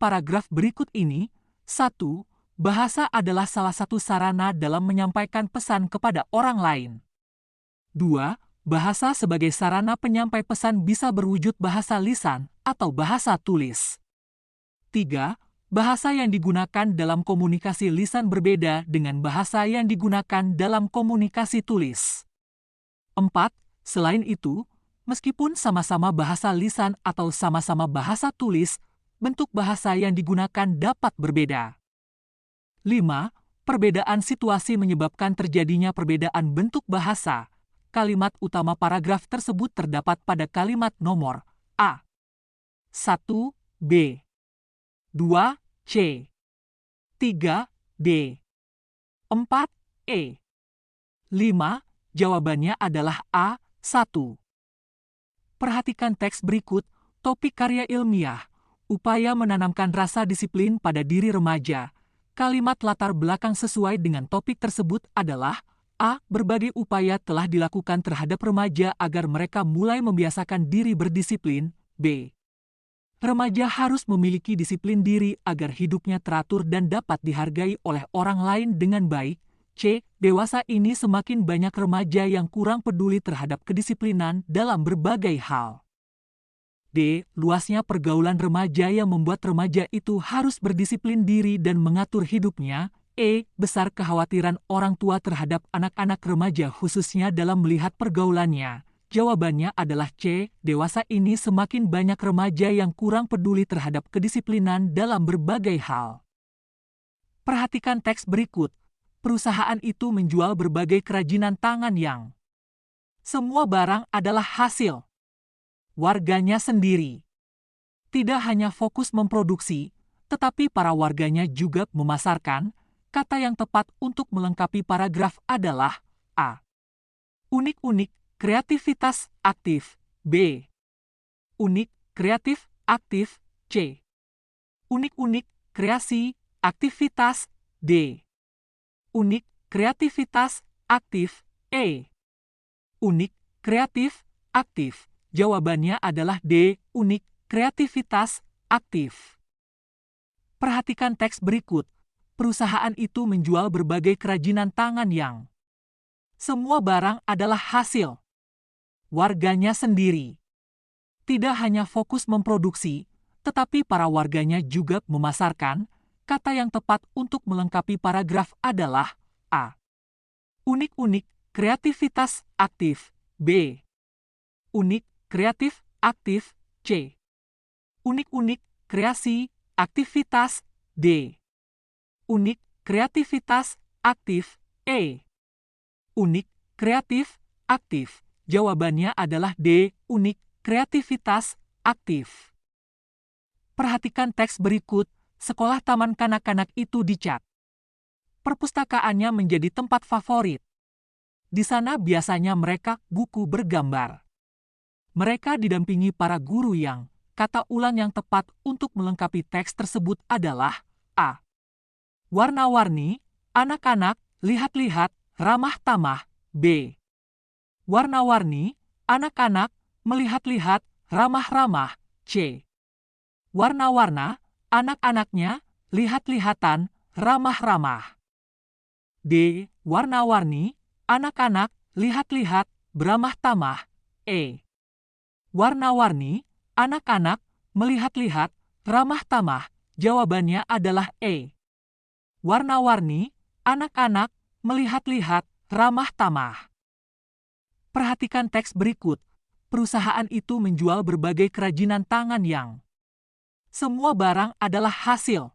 paragraf berikut ini, 1. Bahasa adalah salah satu sarana dalam menyampaikan pesan kepada orang lain. 2. Bahasa sebagai sarana penyampai pesan bisa berwujud bahasa lisan atau bahasa tulis. 3. Bahasa yang digunakan dalam komunikasi lisan berbeda dengan bahasa yang digunakan dalam komunikasi tulis. 4. Selain itu, meskipun sama-sama bahasa lisan atau sama-sama bahasa tulis, bentuk bahasa yang digunakan dapat berbeda. 5. Perbedaan situasi menyebabkan terjadinya perbedaan bentuk bahasa. Kalimat utama paragraf tersebut terdapat pada kalimat nomor A. 1. B. 2. C. 3. D. 4. E. 5. Jawabannya adalah A. 1. Perhatikan teks berikut, topik karya ilmiah, upaya menanamkan rasa disiplin pada diri remaja. Kalimat latar belakang sesuai dengan topik tersebut adalah A. Berbagai upaya telah dilakukan terhadap remaja agar mereka mulai membiasakan diri berdisiplin. B. Remaja harus memiliki disiplin diri agar hidupnya teratur dan dapat dihargai oleh orang lain dengan baik. C. Dewasa ini semakin banyak remaja yang kurang peduli terhadap kedisiplinan dalam berbagai hal. D. Luasnya pergaulan remaja yang membuat remaja itu harus berdisiplin diri dan mengatur hidupnya. E. Besar kekhawatiran orang tua terhadap anak-anak remaja khususnya dalam melihat pergaulannya. Jawabannya adalah C. Dewasa ini semakin banyak remaja yang kurang peduli terhadap kedisiplinan dalam berbagai hal. Perhatikan teks berikut. Perusahaan itu menjual berbagai kerajinan tangan yang semua barang adalah hasil warganya sendiri. Tidak hanya fokus memproduksi, tetapi para warganya juga memasarkan. Kata yang tepat untuk melengkapi paragraf adalah A. Unik-unik, kreativitas, aktif. B. Unik, kreatif, aktif. C. Unik-unik, kreasi, aktivitas. D. Unik, kreativitas, aktif. E. Unik, kreatif, aktif. Jawabannya adalah D. Unik, kreativitas, aktif. Perhatikan teks berikut. Perusahaan itu menjual berbagai kerajinan tangan yang semua barang adalah hasil warganya sendiri. Tidak hanya fokus memproduksi, tetapi para warganya juga memasarkan. Kata yang tepat untuk melengkapi paragraf adalah A. Unik-unik, kreativitas, aktif. B. Unik, kreatif, aktif. C. Unik-unik, kreasi, aktivitas. D. Unik, kreativitas, aktif. E. Unik, kreatif, aktif. Jawabannya adalah D. Unik, kreativitas, aktif. Perhatikan teks berikut. Sekolah taman kanak-kanak itu dicat. Perpustakaannya menjadi tempat favorit. Di sana biasanya mereka buku bergambar. Mereka didampingi para guru yang kata ulang yang tepat untuk melengkapi teks tersebut adalah A. Warna-warni, anak-anak, lihat-lihat, ramah tamah. B. Warna-warni, anak-anak, melihat-lihat, ramah-ramah. C. Warna-warna, anak-anaknya, lihat-lihatan, ramah-ramah. D. Warna-warni, anak-anak, lihat-lihat, beramah tamah. E. Warna-warni, anak-anak, melihat-lihat, ramah tamah. Jawabannya adalah E. Warna-warni, anak-anak, melihat-lihat, ramah tamah. Perhatikan teks berikut. Perusahaan itu menjual berbagai kerajinan tangan yang semua barang adalah hasil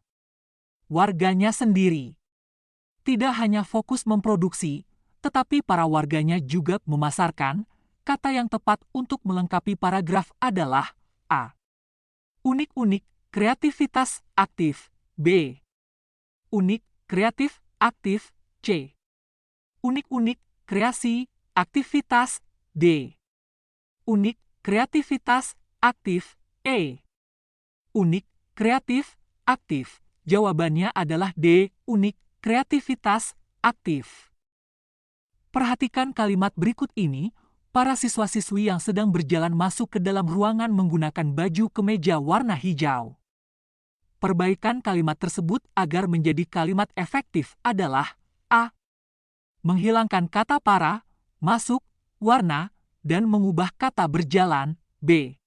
warganya sendiri. Tidak hanya fokus memproduksi, tetapi para warganya juga memasarkan. Kata yang tepat untuk melengkapi paragraf adalah A. Unik-unik, kreativitas, aktif. B. Unik, kreatif, aktif. C. Unik-unik, kreasi, aktivitas. D. Unik, kreativitas, aktif. E. Unik, kreatif, aktif. Jawabannya adalah D. Unik, kreativitas, aktif. Perhatikan kalimat berikut ini. Para siswa-siswi yang sedang berjalan masuk ke dalam ruangan menggunakan baju kemeja warna hijau. Perbaikan kalimat tersebut agar menjadi kalimat efektif adalah A. Menghilangkan kata para, masuk, warna, dan mengubah kata berjalan. B.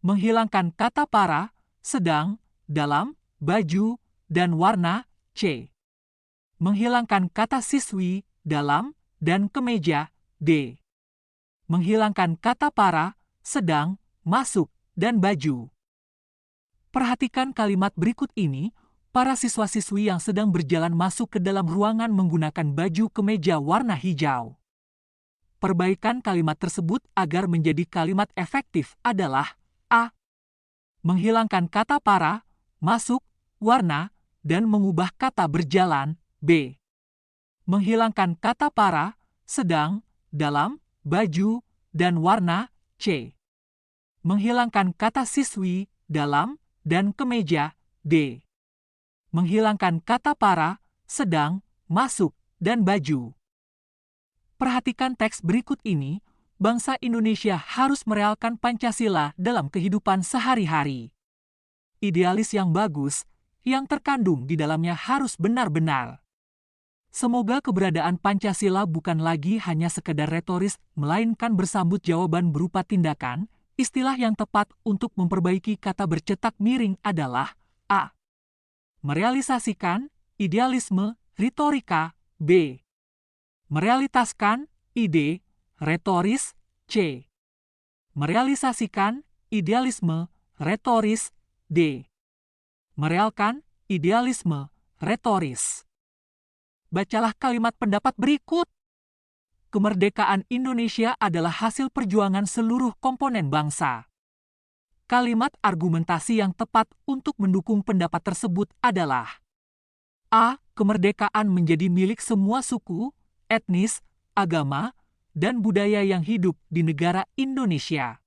Menghilangkan kata para, sedang, dalam, baju, dan warna. C. Menghilangkan kata siswi, dalam, dan kemeja. D. Menghilangkan kata para, sedang, masuk, dan baju. Perhatikan kalimat berikut ini. Para siswa-siswi yang sedang berjalan masuk ke dalam ruangan menggunakan baju kemeja warna hijau. Perbaikan kalimat tersebut agar menjadi kalimat efektif adalah A. Menghilangkan kata para, masuk, warna, dan mengubah kata berjalan. B. Menghilangkan kata para, sedang, dalam, baju, dan warna. C. Menghilangkan kata siswi, dalam, dan kemeja. D. Menghilangkan kata para, sedang, masuk, dan baju. Perhatikan teks berikut ini. Bangsa Indonesia harus merealkan Pancasila dalam kehidupan sehari-hari. Idealis yang bagus, yang terkandung di dalamnya harus benar-benar. Semoga keberadaan Pancasila bukan lagi hanya sekedar retoris, melainkan bersambut jawaban berupa tindakan. Istilah yang tepat untuk memperbaiki kata bercetak miring adalah A. Merealisasikan, idealisme, retorika. B. Merealitaskan, ide, retoris. C. Merealisasikan, idealisme, retoris. D. Merealkan, idealisme, retoris. Bacalah kalimat pendapat berikut. Kemerdekaan Indonesia adalah hasil perjuangan seluruh komponen bangsa. Kalimat argumentasi yang tepat untuk mendukung pendapat tersebut adalah A. Kemerdekaan menjadi milik semua suku, etnis, agama, dan budaya yang hidup di negara Indonesia.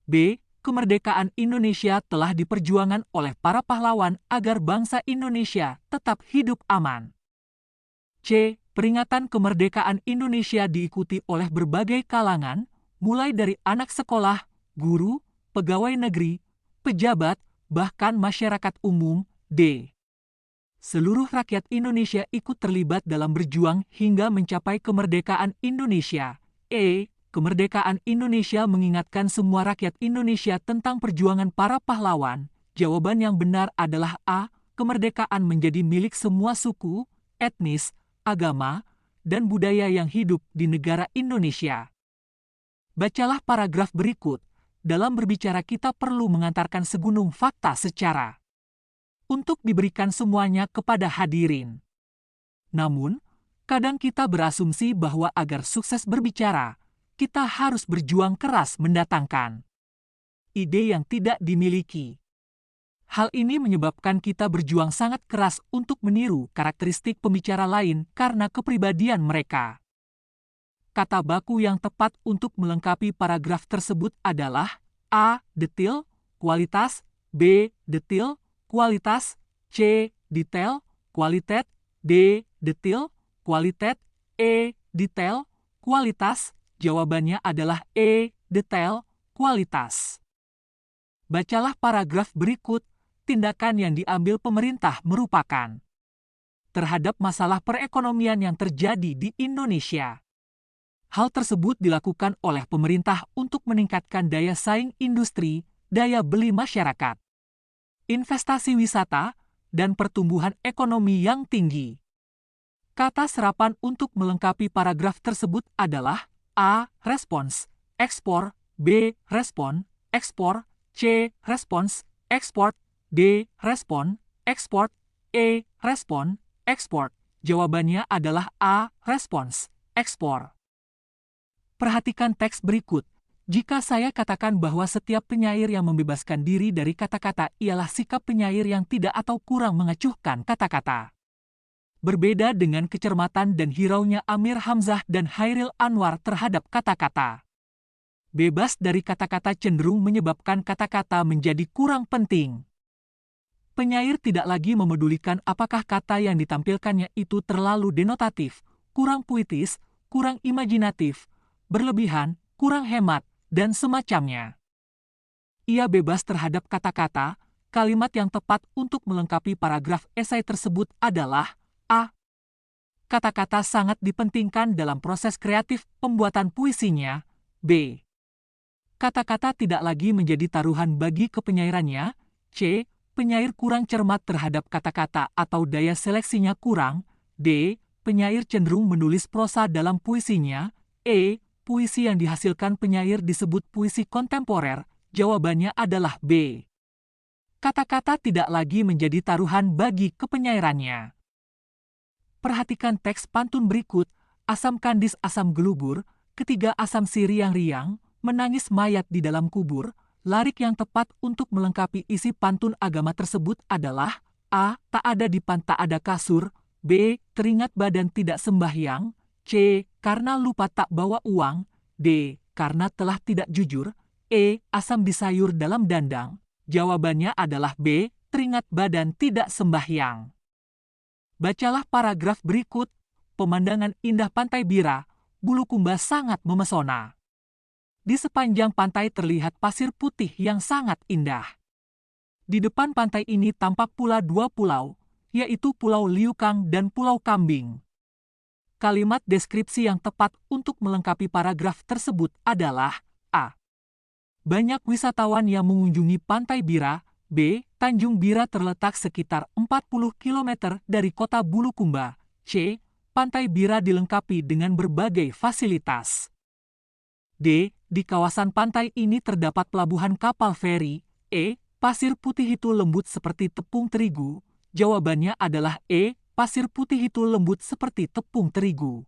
B. Kemerdekaan Indonesia telah diperjuangkan oleh para pahlawan agar bangsa Indonesia tetap hidup aman. C. Peringatan kemerdekaan Indonesia diikuti oleh berbagai kalangan, mulai dari anak sekolah, guru, pegawai negeri, pejabat, bahkan masyarakat umum. D. Seluruh rakyat Indonesia ikut terlibat dalam berjuang hingga mencapai kemerdekaan Indonesia. E. Kemerdekaan Indonesia mengingatkan semua rakyat Indonesia tentang perjuangan para pahlawan. Jawaban yang benar adalah A. Kemerdekaan menjadi milik semua suku, etnis, agama, dan budaya yang hidup di negara Indonesia. Bacalah paragraf berikut. Dalam berbicara kita perlu mengantarkan segunung fakta secara untuk diberikan semuanya kepada hadirin. Namun, kadang kita berasumsi bahwa agar sukses berbicara, kita harus berjuang keras mendatangkan ide yang tidak dimiliki. Hal ini menyebabkan kita berjuang sangat keras untuk meniru karakteristik pembicara lain karena kepribadian mereka. Kata baku yang tepat untuk melengkapi paragraf tersebut adalah A. Detil, kualitas. B. Detil, kualitas. C. Detail, kualitas. D. Detil, kualitas. E. Detail, kualitas. Jawabannya adalah E. Detail, kualitas. Bacalah paragraf berikut. Tindakan yang diambil pemerintah merupakan terhadap masalah perekonomian yang terjadi di Indonesia. Hal tersebut dilakukan oleh pemerintah untuk meningkatkan daya saing industri, daya beli masyarakat, investasi wisata, dan pertumbuhan ekonomi yang tinggi. Kata serapan untuk melengkapi paragraf tersebut adalah A. Respons, ekspor. B. Respon, ekspor. C. Respons, ekspor. D. Respon, ekspor. E. Respon, ekspor. Jawabannya adalah A. Respons, ekspor. Perhatikan teks berikut. Jika saya katakan bahwa setiap penyair yang membebaskan diri dari kata-kata ialah sikap penyair yang tidak atau kurang mengacuhkan kata-kata. Berbeda dengan kecermatan dan hiraunya Amir Hamzah dan Hairil Anwar terhadap kata-kata. Bebas dari kata-kata cenderung menyebabkan kata-kata menjadi kurang penting. Penyair tidak lagi memedulikan apakah kata yang ditampilkannya itu terlalu denotatif, kurang puitis, kurang imajinatif, berlebihan, kurang hemat, dan semacamnya. Ia bebas terhadap kata-kata, Kalimat yang tepat untuk melengkapi paragraf esai tersebut adalah A. Kata-kata sangat dipentingkan dalam proses kreatif pembuatan puisinya. B. Kata-kata tidak lagi menjadi taruhan bagi kepenyairannya. C. Penyair kurang cermat terhadap kata-kata atau daya seleksinya kurang. D. Penyair cenderung menulis prosa dalam puisinya. E. Puisi yang dihasilkan penyair disebut puisi kontemporer. Jawabannya adalah B. Kata-kata tidak lagi menjadi taruhan bagi kepenyairannya. Perhatikan teks pantun berikut. Asam kandis asam gelubur, ketiga asam si riang-riang, menangis mayat di dalam kubur. Lirik yang tepat untuk melengkapi isi pantun agama tersebut adalah A. Tak ada dipan tak ada kasur. B. Teringat badan tidak sembahyang. C. Karena lupa tak bawa uang. D. Karena telah tidak jujur. E. Asam di sayur dalam dandang. Jawabannya adalah B. Teringat badan tidak sembahyang. Bacalah paragraf berikut. Pemandangan indah Pantai Bira, Bulukumba sangat memesona. Di sepanjang pantai terlihat pasir putih yang sangat indah. Di depan pantai ini tampak pula dua pulau, yaitu Pulau Liukang dan Pulau Kambing. Kalimat deskripsi yang tepat untuk melengkapi paragraf tersebut adalah A. Banyak wisatawan yang mengunjungi Pantai Bira. B. Tanjung Bira terletak sekitar 40 km dari kota Bulukumba. C. Pantai Bira dilengkapi dengan berbagai fasilitas. D. Di kawasan pantai ini terdapat pelabuhan kapal feri. E. Pasir putih itu lembut seperti tepung terigu. Jawabannya adalah E. Pasir putih itu lembut seperti tepung terigu.